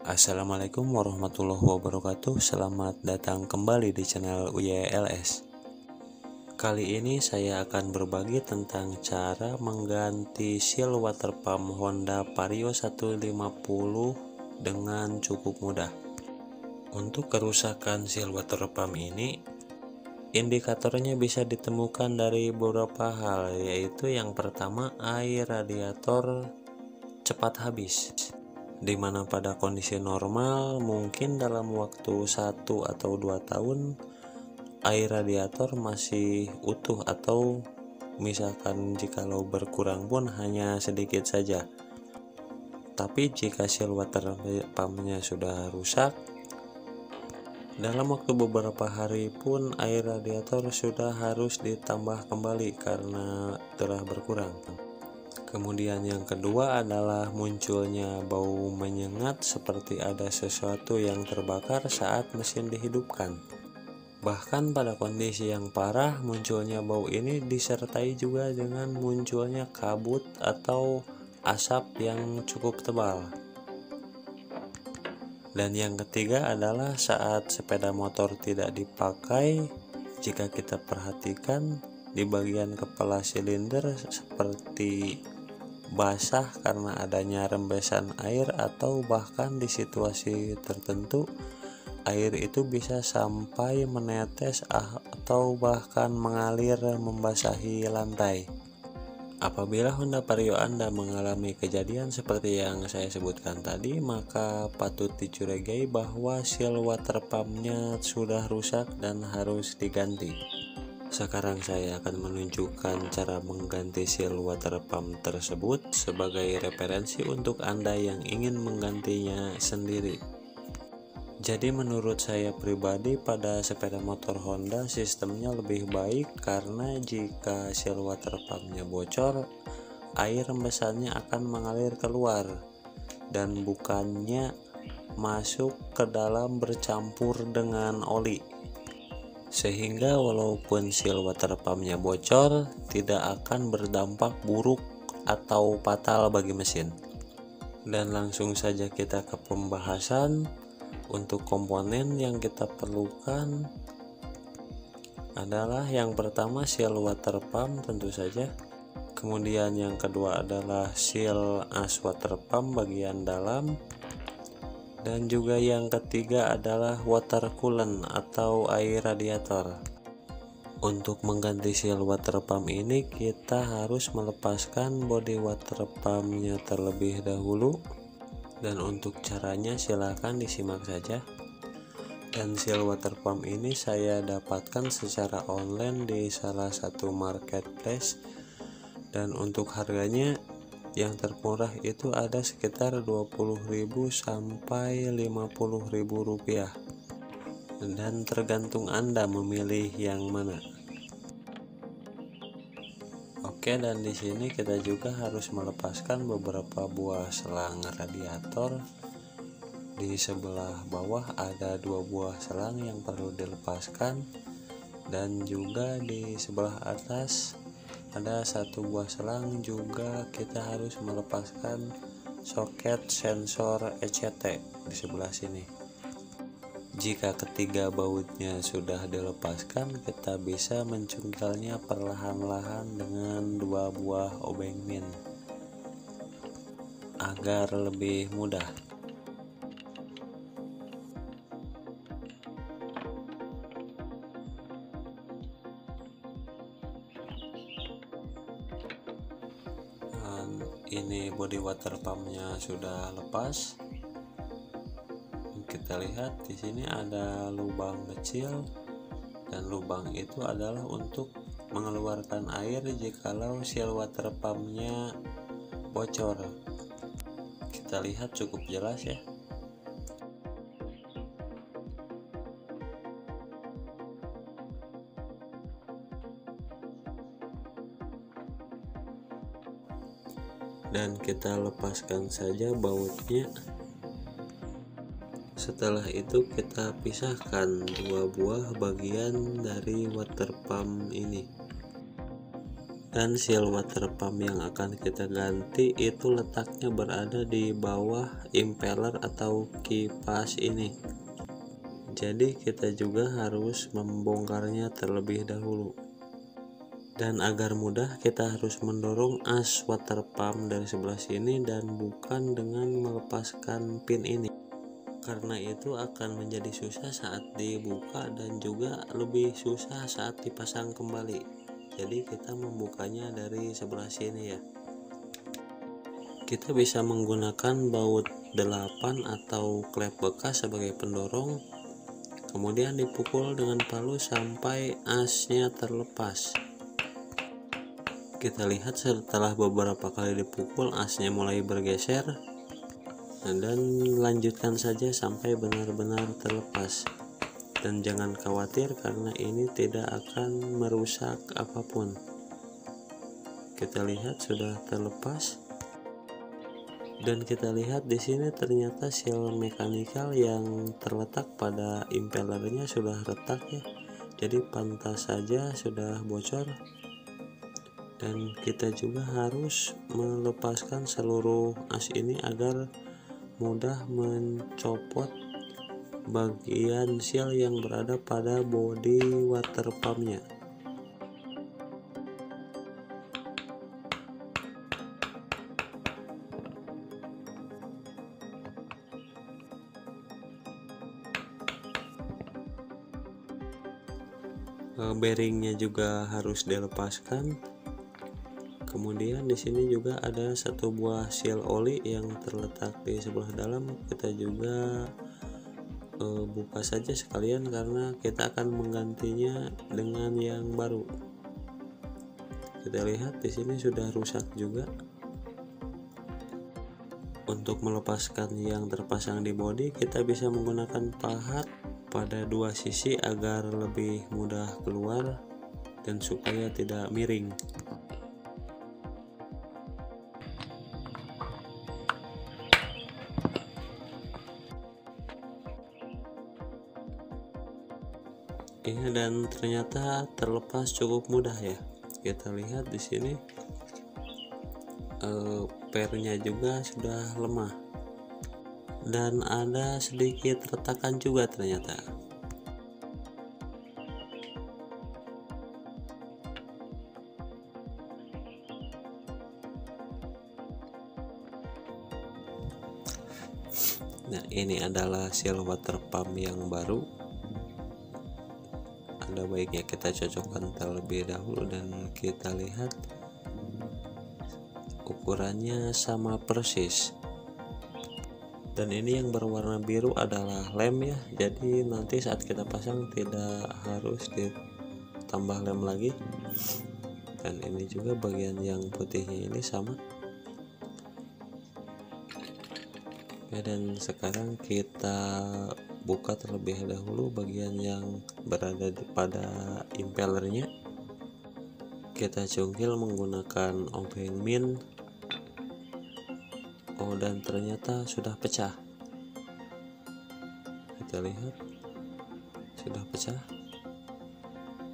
Assalamualaikum warahmatullahi wabarakatuh. Selamat datang kembali di channel UYLS. Kali ini saya akan berbagi tentang cara mengganti seal water pump Honda Vario 150 dengan cukup mudah. Untuk kerusakan seal water pump ini, indikatornya bisa ditemukan dari beberapa hal, yaitu yang pertama, air radiator cepat habis, di mana pada kondisi normal mungkin dalam waktu 1 atau 2 tahun air radiator masih utuh, atau misalkan jikalau berkurang pun hanya sedikit saja. Tapi jika seal water pumpnya sudah rusak, dalam waktu beberapa hari pun air radiator sudah harus ditambah kembali karena telah berkurang. Kemudian yang kedua adalah munculnya bau menyengat seperti ada sesuatu yang terbakar saat mesin dihidupkan. Bahkan pada kondisi yang parah, munculnya bau ini disertai juga dengan munculnya kabut atau asap yang cukup tebal. Dan yang ketiga adalah saat sepeda motor tidak dipakai, jika kita perhatikan di bagian kepala silinder seperti basah karena adanya rembesan air, atau bahkan di situasi tertentu air itu bisa sampai menetes atau bahkan mengalir membasahi lantai. Apabila Honda Vario Anda mengalami kejadian seperti yang saya sebutkan tadi, maka patut dicurigai bahwa seal water pumpnya sudah rusak dan harus diganti. Sekarang saya akan menunjukkan cara mengganti seal water pump tersebut sebagai referensi untuk Anda yang ingin menggantinya sendiri. Jadi menurut saya pribadi, pada sepeda motor Honda sistemnya lebih baik, karena jika seal water pumpnya bocor, air rembesannya akan mengalir keluar dan bukannya masuk ke dalam bercampur dengan oli, sehingga walaupun seal water pumpnya bocor tidak akan berdampak buruk atau fatal bagi mesin. Dan langsung saja kita ke pembahasan. Untuk komponen yang kita perlukan adalah yang pertama seal water pump tentu saja. Kemudian yang kedua adalah seal as water pump bagian dalam. Dan juga yang ketiga adalah water coolant atau air radiator. Untuk mengganti seal water pump ini kita harus melepaskan body water pumpnya terlebih dahulu. Dan untuk caranya silahkan disimak saja. Dan seal water pump ini saya dapatkan secara online di salah satu marketplace, dan untuk harganya yang termurah itu ada sekitar 20.000 sampai 50.000 rupiah, dan tergantung Anda memilih yang mana. Oke, dan di sini kita juga harus melepaskan beberapa buah selang radiator. Di sebelah bawah ada 2 buah selang yang perlu dilepaskan, dan juga di sebelah atas ada 1 buah selang juga kita harus melepaskan soket sensor ECT di sebelah sini. Jika ketiga bautnya sudah dilepaskan, kita bisa mencungkelnya perlahan-lahan dengan 2 buah obeng min agar lebih mudah. Dan ini body water pumpnya sudah lepas. Kita lihat di sini ada lubang kecil, dan lubang itu adalah untuk mengeluarkan air jikalau seal water pumpnya bocor. Kita lihat cukup jelas ya. Dan kita lepaskan saja bautnya. Setelah itu kita pisahkan 2 buah bagian dari water pump ini. Dan seal water pump yang akan kita ganti itu letaknya berada di bawah impeller atau kipas ini. Jadi kita juga harus membongkarnya terlebih dahulu. Dan agar mudah, kita harus mendorong as water pump dari sebelah sini dan bukan dengan melepaskan pin ini. Karena itu akan menjadi susah saat dibuka dan juga lebih susah saat dipasang kembali. Jadi kita membukanya dari sebelah sini ya. Kita bisa menggunakan baut 8 atau klep bekas sebagai pendorong, kemudian dipukul dengan palu sampai asnya terlepas. Kita lihat setelah beberapa kali dipukul asnya mulai bergeser, dan lanjutkan saja sampai benar-benar terlepas. Dan jangan khawatir karena ini tidak akan merusak apapun. Kita lihat sudah terlepas. Dan kita lihat di sini ternyata seal mekanikal yang terletak pada impellernya sudah retak ya. Jadi pantas saja sudah bocor. Dan kita juga harus melepaskan seluruh as ini agar mudah mencopot bagian seal yang berada pada bodi water pumpnya. Bearingnya juga harus dilepaskan. Kemudian di sini juga ada satu buah seal oli yang terletak di sebelah dalam. Kita juga buka saja sekalian karena kita akan menggantinya dengan yang baru. Kita lihat di sini sudah rusak juga. Untuk melepaskan yang terpasang di bodi, kita bisa menggunakan pahat pada dua sisi agar lebih mudah keluar dan supaya tidak miring. Ini dan ternyata terlepas cukup mudah ya. Kita lihat di sini pernya juga sudah lemah dan ada sedikit retakan juga ternyata. Nah, ini adalah seal water pump yang baru. Ada baiknya kita cocokkan terlebih dahulu dan kita lihat ukurannya sama persis. Dan ini yang berwarna biru adalah lem ya, jadi nanti saat kita pasang tidak harus ditambah lem lagi. Dan ini juga bagian yang putihnya ini sama ya. Dan sekarang kita buka terlebih dahulu bagian yang berada pada impellernya. Kita cungkil menggunakan obeng min. Oh, dan ternyata sudah pecah. Kita lihat sudah pecah.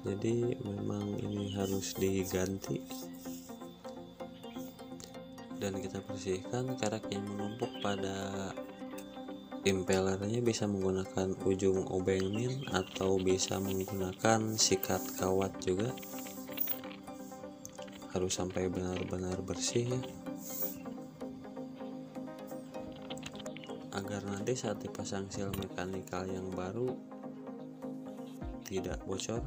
Jadi memang ini harus diganti. Dan kita bersihkan kerak yang menumpuk pada impellernya, bisa menggunakan ujung obeng min atau bisa menggunakan sikat kawat juga. Harus sampai benar-benar bersih ya, agar nanti saat dipasang seal mekanikal yang baru tidak bocor.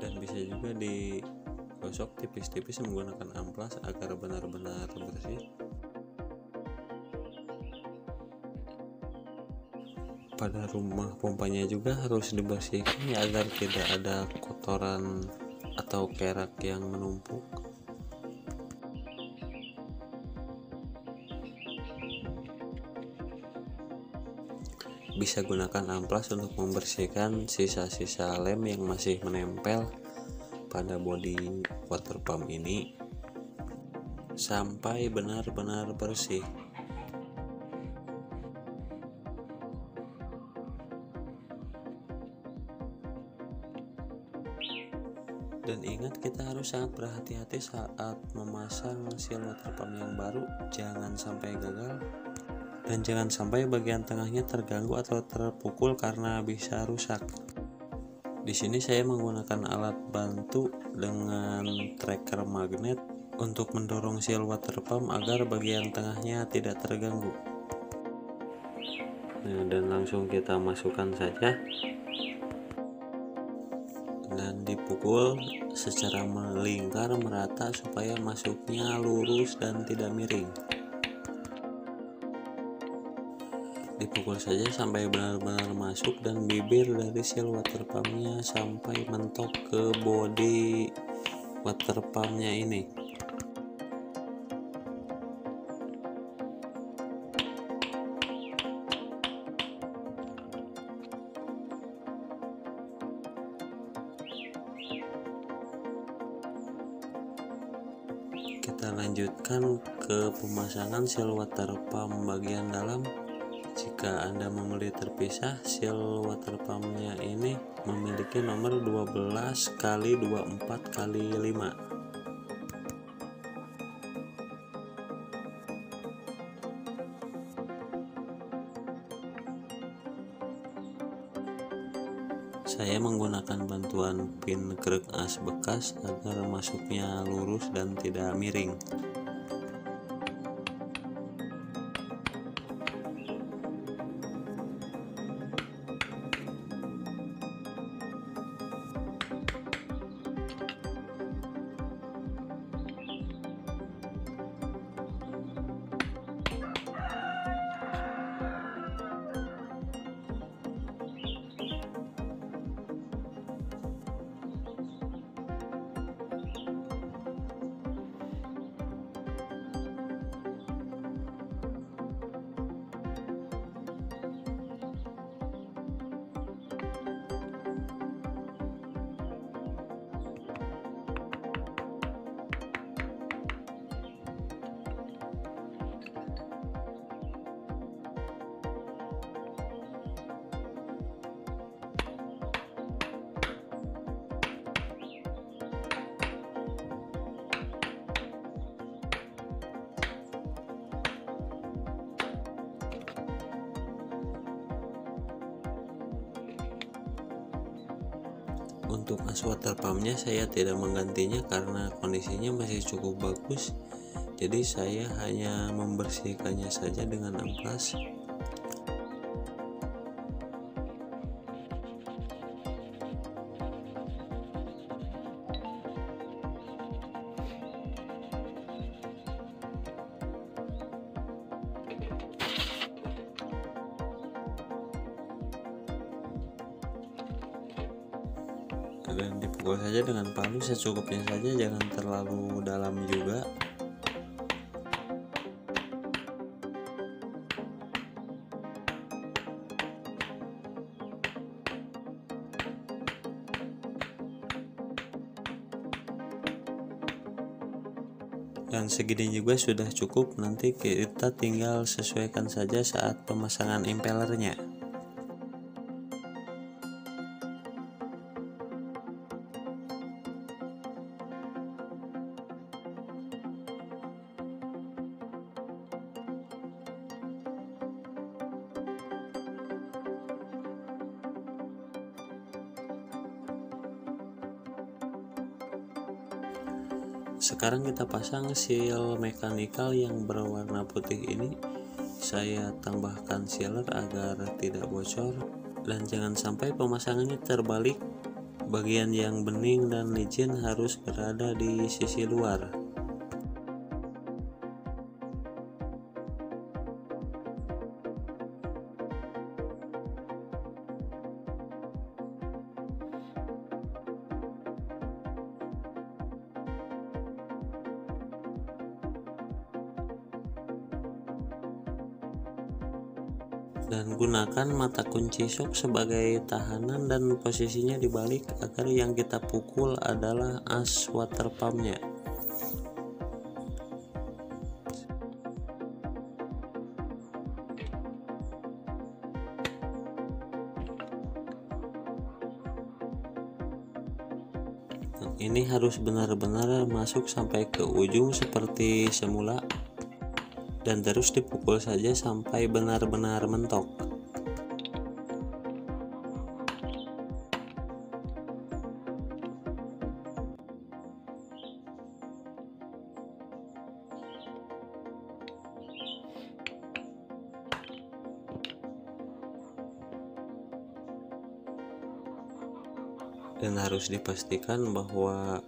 Dan bisa juga digosok tipis-tipis menggunakan amplas agar benar-benar bersih. Pada rumah pompanya juga harus dibersihkan ya, agar tidak ada kotoran atau kerak yang menumpuk. Bisa gunakan amplas untuk membersihkan sisa-sisa lem yang masih menempel pada bodi water pump ini sampai benar-benar bersih. Dan ingat, kita harus sangat berhati-hati saat memasang seal water pump yang baru, jangan sampai gagal dan jangan sampai bagian tengahnya terganggu atau terpukul karena bisa rusak. Di sini saya menggunakan alat bantu dengan tracker magnet untuk mendorong seal water pump agar bagian tengahnya tidak terganggu. Nah, dan langsung kita masukkan saja dan dipukul secara melingkar merata supaya masuknya lurus dan tidak miring. Dipukul saja sampai benar-benar masuk dan bibir dari seal water pumpnya sampai mentok ke bodi water pumpnya ini. Kita lanjutkan ke pemasangan seal water pump bagian dalam. Jika Anda membeli terpisah, seal water pumpnya ini memiliki nomor 12x24x5. Saya menggunakan bantuan pin krek as bekas agar masuknya lurus dan tidak miring. Untuk as water pumpnya saya tidak menggantinya karena kondisinya masih cukup bagus, jadi saya hanya membersihkannya saja dengan amplas. Dan dipukul saja dengan palu secukupnya saja, jangan terlalu dalam juga. Dan segini juga sudah cukup, nanti kita tinggal sesuaikan saja saat pemasangan impellernya. Sekarang kita pasang seal mekanikal yang berwarna putih ini. Saya tambahkan sealer agar tidak bocor dan jangan sampai pemasangannya terbalik. Bagian yang bening dan licin harus berada di sisi luar. Dan gunakan mata kunci shock sebagai tahanan dan posisinya dibalik agar yang kita pukul adalah as water pumpnya. Ini harus benar-benar masuk sampai ke ujung seperti semula, dan terus dipukul saja sampai benar-benar mentok. Dan harus dipastikan bahwa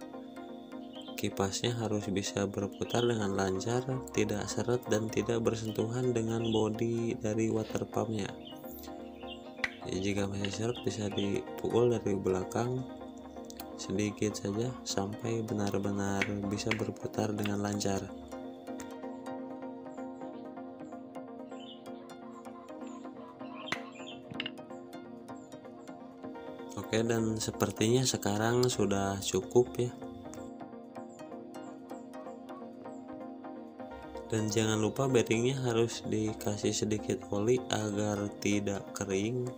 kipasnya harus bisa berputar dengan lancar, tidak seret dan tidak bersentuhan dengan bodi dari water pumpnya. Jika masih seret bisa dipukul dari belakang sedikit saja sampai benar-benar bisa berputar dengan lancar. Oke, dan sepertinya sekarang sudah cukup ya. Dan jangan lupa bearingnya harus dikasih sedikit oli agar tidak kering.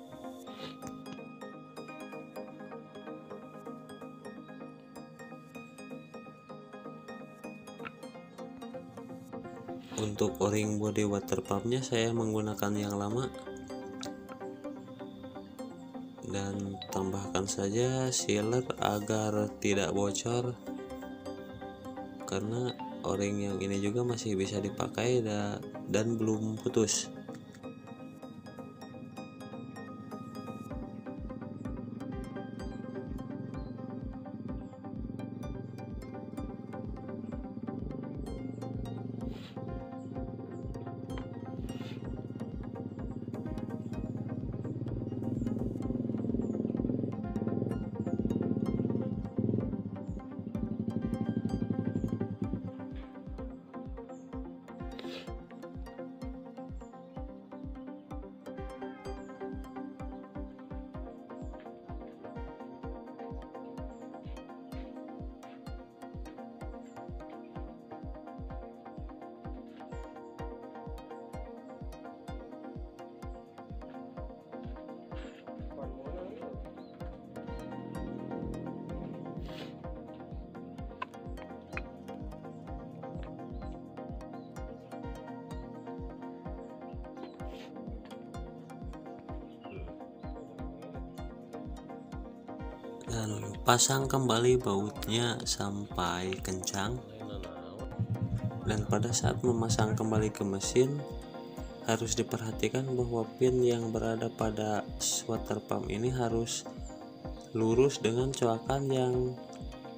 Untuk o-ring body water pumpnya saya menggunakan yang lama, dan tambahkan saja sealer agar tidak bocor, karena o-ring yang ini juga masih bisa dipakai dan belum putus. Dan pasang kembali bautnya sampai kencang. Dan pada saat memasang kembali ke mesin, harus diperhatikan bahwa pin yang berada pada water pump ini harus lurus dengan coakan yang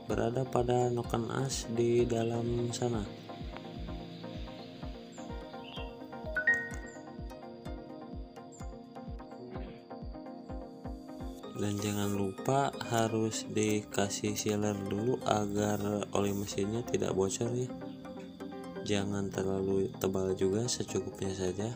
berada pada noken as di dalam sana. Dan jangan lupa harus dikasih sealer dulu agar oli mesinnya tidak bocor ya. Jangan terlalu tebal juga, secukupnya saja.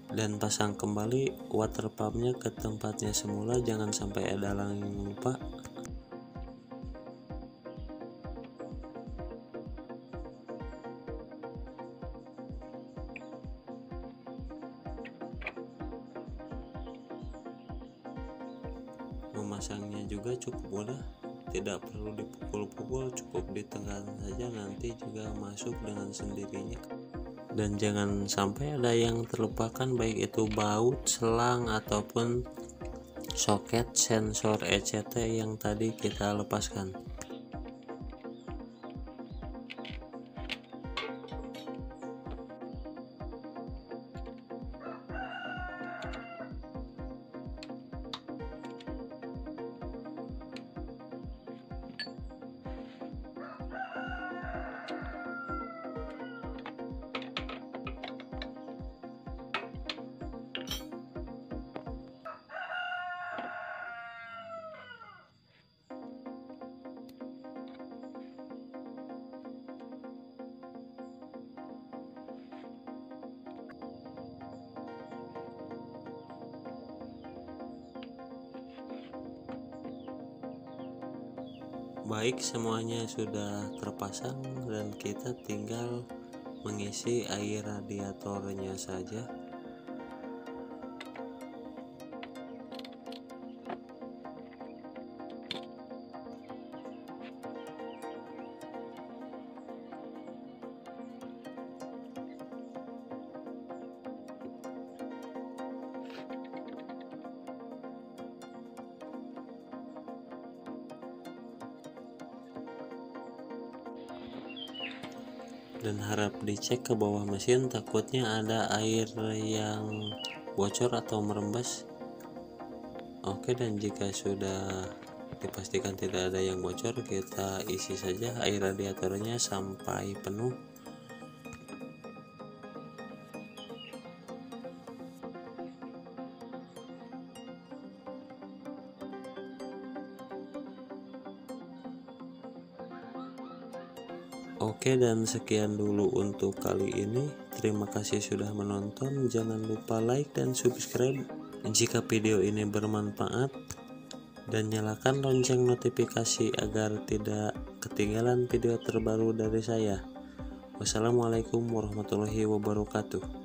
Dan pasang kembali water pumpnya ke tempatnya semula, jangan sampai ada yang lupa. Memasangnya juga cukup mudah, tidak perlu dipukul-pukul, cukup ditekan saja, nanti juga masuk dengan sendirinya. Dan jangan sampai ada yang terlupakan, baik itu baut, selang, ataupun soket sensor ECT yang tadi kita lepaskan. Baik, semuanya sudah terpasang dan kita tinggal mengisi air radiatornya saja. Dan harap dicek ke bawah mesin, takutnya ada air yang bocor atau merembes. Oke, dan jika sudah dipastikan tidak ada yang bocor, kita isi saja air radiatornya sampai penuh. Oke, dan sekian dulu untuk kali ini. Terima kasih sudah menonton. Jangan lupa like dan subscribe jika video ini bermanfaat, dan nyalakan lonceng notifikasi agar tidak ketinggalan video terbaru dari saya. Wassalamualaikum warahmatullahi wabarakatuh.